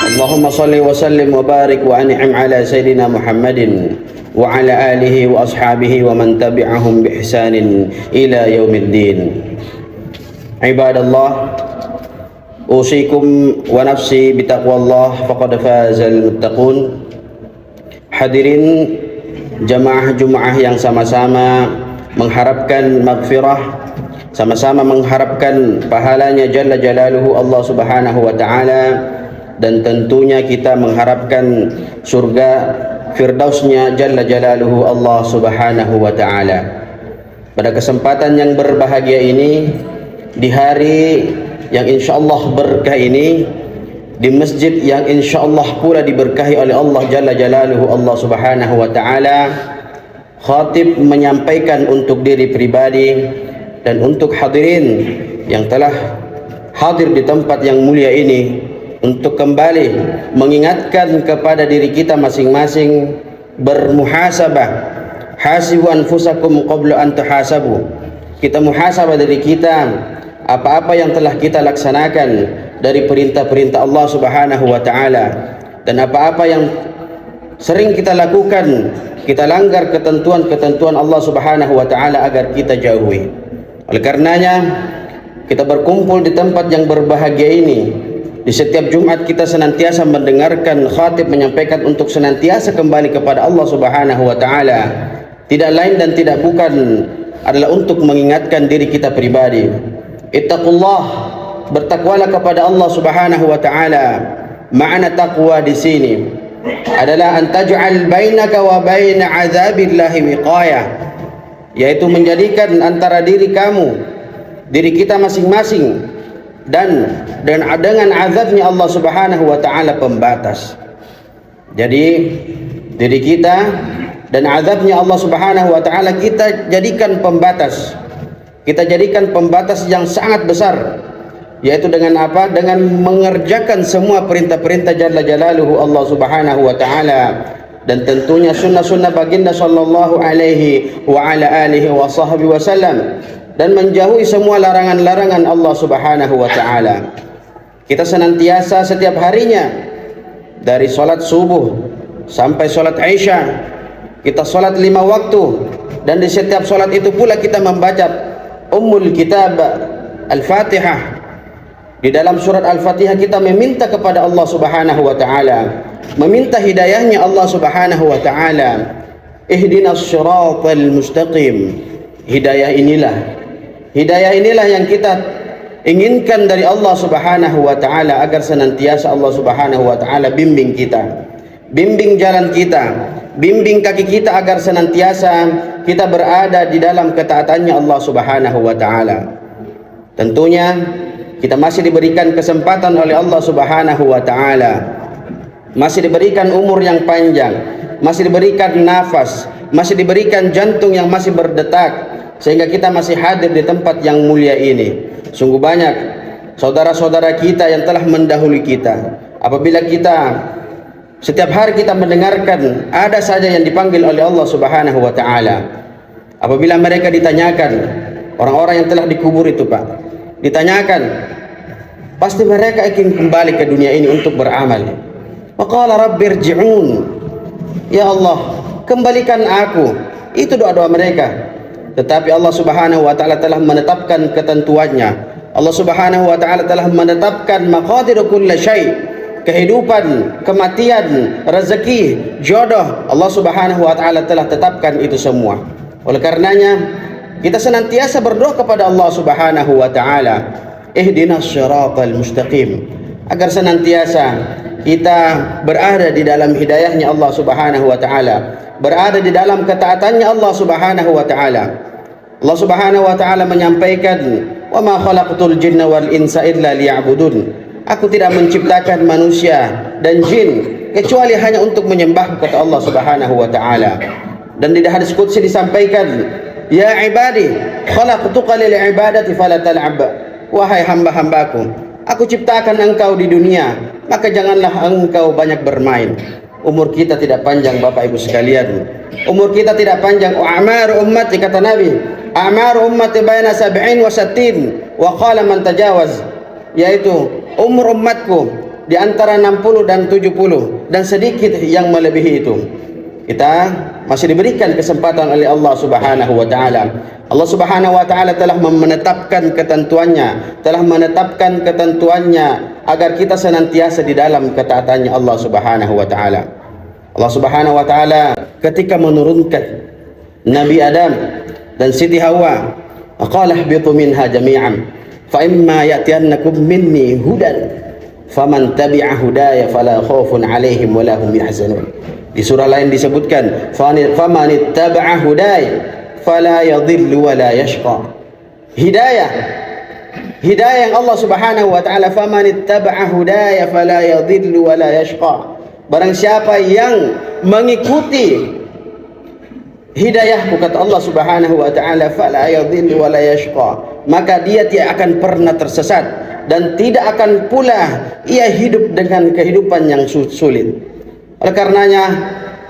Allahumma salli wa sallim wa barik wa an'im ala Sayyidina Muhammadin wa ala alihi wa ashabihi wa man tabi'ahum bi ihsanin ila yaumiddin. Ibadallah, usikum wa nafsi bitaqwallah faqad fazal muttaqun. Hadirin jamaah Jumaah yang sama-sama mengharapkan maghfirah, sama-sama mengharapkan pahalanya Jalla Jalaluhu Allah Subhanahu wa Ta'ala, dan tentunya kita mengharapkan surga firdausnya Jalla Jalaluhu Allah Subhanahu wa Ta'ala. Pada kesempatan yang berbahagia ini, di hari yang insyaallah berkah ini, di masjid yang insyaallah pula diberkahi oleh Allah Jalla Jalaluhu Allah Subhanahu wa Ta'ala, khatib menyampaikan untuk diri pribadi dan untuk hadirin yang telah hadir di tempat yang mulia ini, untuk kembali mengingatkan kepada diri kita masing-masing bermuhasabah. Hasibu anfusakum qabla an tuhasabu. Kita muhasabah diri kita, apa-apa yang telah kita laksanakan dari perintah-perintah Allah Subhanahu wa Ta'ala, dan apa-apa yang sering kita lakukan, kita langgar ketentuan-ketentuan Allah Subhanahu wa Ta'ala agar kita jauhi. Oleh karenanya kita berkumpul di tempat yang berbahagia ini. Di setiap Jumat kita senantiasa mendengarkan khatib menyampaikan untuk senantiasa kembali kepada Allah Subhanahu wa Ta'ala. Tidak lain dan tidak bukan adalah untuk mengingatkan diri kita pribadi. Ittaqullah, bertakwalah kepada Allah Subhanahu wa Ta'ala. Makna takwa di sini adalah antaj'al bainaka wa baina 'adzabillahi wiqayah, yaitu menjadikan antara diri kamu, diri kita masing-masing, dan dengan azabnya Allah Subhanahu wa Ta'ala pembatas. Jadi diri kita dan azabnya Allah Subhanahu wa Ta'ala kita jadikan pembatas. Kita jadikan pembatas yang sangat besar, yaitu dengan apa? Dengan mengerjakan semua perintah-perintah Jalla Jalaluhu Allah Subhanahu wa Ta'ala, dan tentunya sunnah-sunnah baginda sallallahu alaihi wa ala alihi wa sahbihi wasallam, dan menjauhi semua larangan-larangan Allah Subhanahu wa Ta'ala. Kita senantiasa setiap harinya, dari salat subuh sampai salat Isya, kita salat 5 waktu, dan di setiap salat itu pula kita membaca Ummul Kitab Al-Fatihah. Di dalam surat Al-Fatihah kita meminta kepada Allah Subhanahu wa Ta'ala, meminta hidayahnya Allah Subhanahu wa Ta'ala. Ihdinas siratal mustaqim. Hidayah inilah yang kita inginkan dari Allah Subhanahu wa Ta'ala, agar senantiasa Allah Subhanahu wa Ta'ala bimbing kita, bimbing jalan kita, bimbing kaki kita, agar senantiasa kita berada di dalam ketaatannya Allah Subhanahu wa Ta'ala. Tentunya kita masih diberikan kesempatan oleh Allah Subhanahu wa Ta'ala, masih diberikan umur yang panjang, masih diberikan nafas, masih diberikan jantung yang masih berdetak, sehingga kita masih hadir di tempat yang mulia ini. Sungguh banyak saudara-saudara kita yang telah mendahului kita. Apabila kita setiap hari kita mendengarkan ada saja yang dipanggil oleh Allah Subhanahu wa Ta'ala. Apabila mereka ditanyakan, orang-orang yang telah dikubur itu Pak, ditanyakan, pasti mereka ingin kembali ke dunia ini untuk beramal. Waqala rabbirji'un, ya Allah, kembalikan aku. Itu doa-doa mereka. Tetapi Allah Subhanahu wa Ta'ala telah menetapkan ketentuannya. Allah Subhanahu wa Ta'ala telah menetapkan maqadir kulli syai', kehidupan, kematian, rezeki, jodoh. Allah Subhanahu wa Ta'ala telah tetapkan itu semua. Oleh karenanya kita senantiasa berdoa kepada Allah Subhanahu wa Ta'ala, ihdinas siratal mustaqim, agar senantiasa kita berada di dalam hidayahnya Allah Subhanahu wa Ta'ala, berada di dalam ketaatannya Allah Subhanahu wa Ta'ala. Allah Subhanahu wa Ta'ala menyampaikan, wa ma khalaqtul jinna wal insa illa liya'budun. Aku tidak menciptakan manusia dan jin kecuali hanya untuk menyembah, kata Allah Subhanahu wa Ta'ala. Dan di hadis qudsi disampaikan, ya ibadi khalaqtuka lil ibadati fala tal'ab. Wahai hamba-hambaku, aku ciptakan engkau di dunia, maka janganlah engkau banyak bermain. Umur kita tidak panjang Bapak Ibu sekalian. Umur kita tidak panjang. A'mar ummati, kata Nabi, a'mar ummati baina 70 wa 60 wa qala man tajawaz, yaitu umur umatku di antara 60 dan 70 dan sedikit yang melebihi itu. Kita masih diberikan kesempatan oleh Allah Subhanahu wa taala. Allah Subhanahu wa taala telah menetapkan ketentuannya agar kita senantiasa di dalam ketaatannya Allah Subhanahu wa taala. Allah Subhanahu wa taala ketika menurunkan Nabi Adam dan Siti Hawa, qala ihbitu minha jami'an fa imma ya'tiyannakum minni hudan faman tabi'a hudaya fala khaufun 'alaihim wa lahum yahzanun. Di surah lain disebutkan faman ittaba'a hudaya fala yadhillu wa la yashqa. Hidayah yang Allah Subhanahu wa taala, faman ittaba'a hudaya fala yadhillu wa la yashqa. Barang siapa yang mengikuti hidayahku, kata Allah Subhanahu wa taala, fala yadhillu wa la yashqa, maka dia tidak akan pernah tersesat dan tidak akan pula ia hidup dengan kehidupan yang sulit. Oleh karenanya,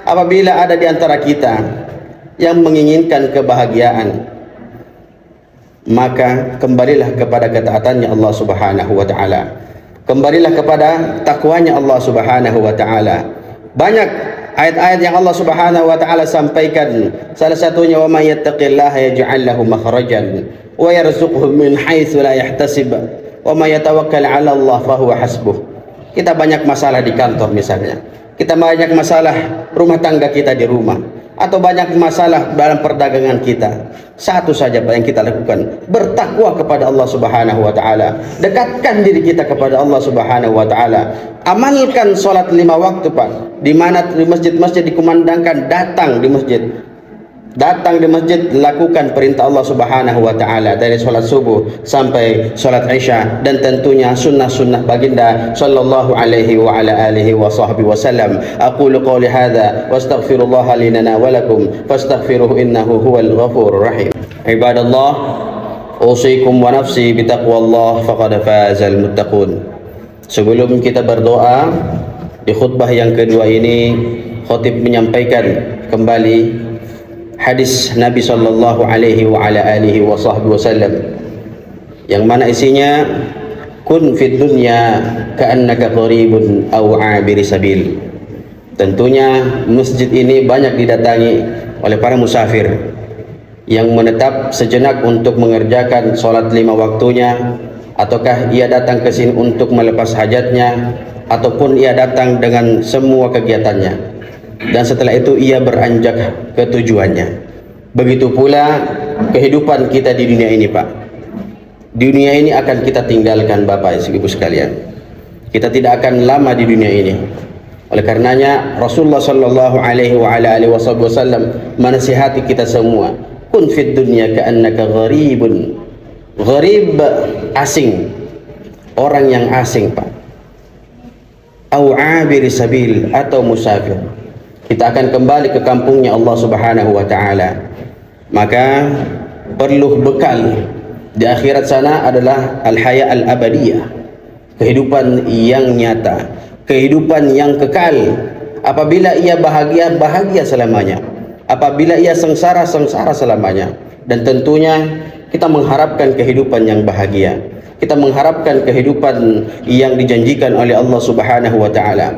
apabila ada di antara kita yang menginginkan kebahagiaan, maka kembalilah kepada ketaatannya Allah Subhanahu wa taala. Kembalilah kepada takwanya Allah Subhanahu wa taala. Banyak ayat-ayat yang Allah Subhanahu wa taala sampaikan. Salah satunya, wa may yattaqillaha yaj'al lahu makhrajan wa yarzuqhu min haitsu la yahtasib wa may yatawakkal 'ala Allah fa huwa hasbuh. Kita banyak masalah di kantor misalnya. Kita banyak masalah rumah tangga kita di rumah, atau banyak masalah dalam perdagangan kita. Satu saja Pak yang kita lakukan, bertakwa kepada Allah Subhanahu wa taala. Dekatkan diri kita kepada Allah Subhanahu wa taala. Amalkan salat 5 waktu Pak. Di mana di masjid-masjid dikumandangkan, datang di masjid, lakukan perintah Allah Subhanahu wa taala dari salat subuh sampai salat isya, dan tentunya sunnah-sunnah baginda sallallahu alaihi wa ala alihi wa sahbihi wasallam. Aqulu qawli hadza wa astaghfirullaha li wa lakum fastaghfiruhu innahu huwal ghafurur rahim. Ibadallah, usikum wa nafsi bi taqwallah faqad fazal muttaqun. Sebelum kita berdoa di khutbah yang kedua ini, khatib menyampaikan kembali hadis Nabi sallallahu alaihi wa ala alihi wa sahbihi wasallam, yang mana isinya, kun fid dunya ka'annaka gharibun aw 'abiri sabil. Tentunya masjid ini banyak didatangi oleh para musafir yang menetap sejenak untuk mengerjakan salat 5 waktunya, ataukah ia datang ke sini untuk melepas hajatnya, ataupun ia datang dengan semua kegiatannya, dan setelah itu ia beranjak ke tujuannya. Begitu pula kehidupan kita di dunia ini Pak. Dunia ini akan kita tinggalkan Bapak Ibu sekalian. Kita tidak akan lama di dunia ini. Oleh karenanya Rasulullah sallallahu alaihi wa ala alihi wasallam menasihati kita semua, kun fid dunya ka'annaka gharibun. Gharib, asing, orang yang asing Pak. Au 'abiri sabil, atau musafir. Kita akan kembali ke kampungnya Allah Subhanahu wa taala. Maka perlu bekal di akhirat sana adalah al-haya al-abadiyah, kehidupan yang nyata, kehidupan yang kekal. Apabila ia bahagia, bahagia selamanya. Apabila ia sengsara, sengsara selamanya. Dan tentunya kita mengharapkan kehidupan yang bahagia. Kita mengharapkan kehidupan yang dijanjikan oleh Allah Subhanahu wa taala.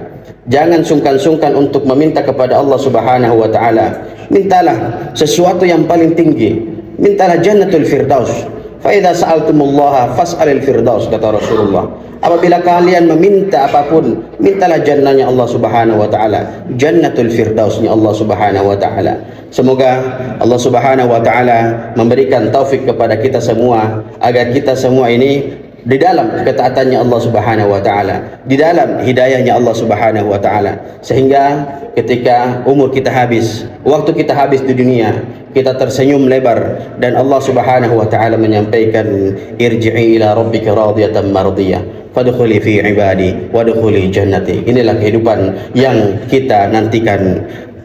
Jangan sungkan-sungkan untuk meminta kepada Allah Subhanahu wa taala. Mintalah sesuatu yang paling tinggi. Mintalah jannatul firdaus. Fa idza sa'altumullaha fas'alil firdaus, kata Rasulullah. Apabila kalian meminta apapun, mintalah jannahnya Allah Subhanahu wa taala, jannatul firdausnya Allah Subhanahu wa taala. Semoga Allah Subhanahu wa taala memberikan taufik kepada kita semua agar kita semua ini di dalam ketaatannya Allah Subhanahu wa taala, di dalam hidayahnya Allah Subhanahu wa taala, sehingga ketika umur kita habis, waktu kita habis di dunia, kita tersenyum lebar dan Allah Subhanahu wa taala menyampaikan, irji'i ila rabbika radiyatan mardiyah fadkhuli fi ibadi wadkhuli jannati. Inilah kehidupan yang kita nantikan.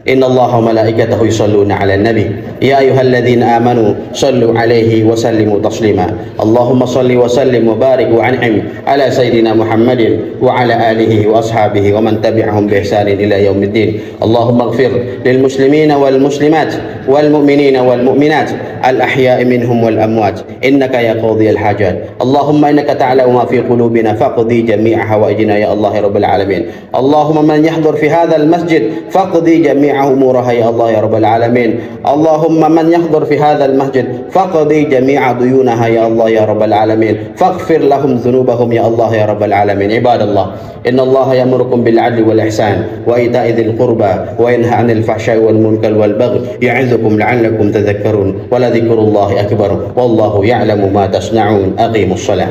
إن الله وملائكته يصلون على النبي يا أيها الذين آمنوا صلوا عليه وسلموا تسليما اللهم صل وسلم وبارك وأنعم على سيدنا محمد وعلى آله وأصحابه ومن تبعهم بإحسان إلى يوم الدين اللهم اغفر للمسلمين والمسلمات والمؤمنين والمؤمنات الأحياء منهم والأموات إنك يا قاضي الحاجات اللهم إنك تعلم ما في قلوبنا فاقضي جميع حوائجنا يا الله يا رب العالمين اللهم من يحضر في هذا المسجد فاقضي جميع أمورها يا الله يا رب العالمين اللهم من يحضر في هذا المسجد فاقضي جميع ديونها يا الله يا رب العالمين فاغفر لهم ذنوبهم يا الله يا رب العالمين عباد الله إن الله يأمركم بالعدل والإحسان وإيتاء ذي القربى وينهى عن الفحشاء والمنكر والبغي يعظكم لعلكم تذكرون ولذكر الله أكبر والله يعلم ما تصنعون أقيموا الصلاة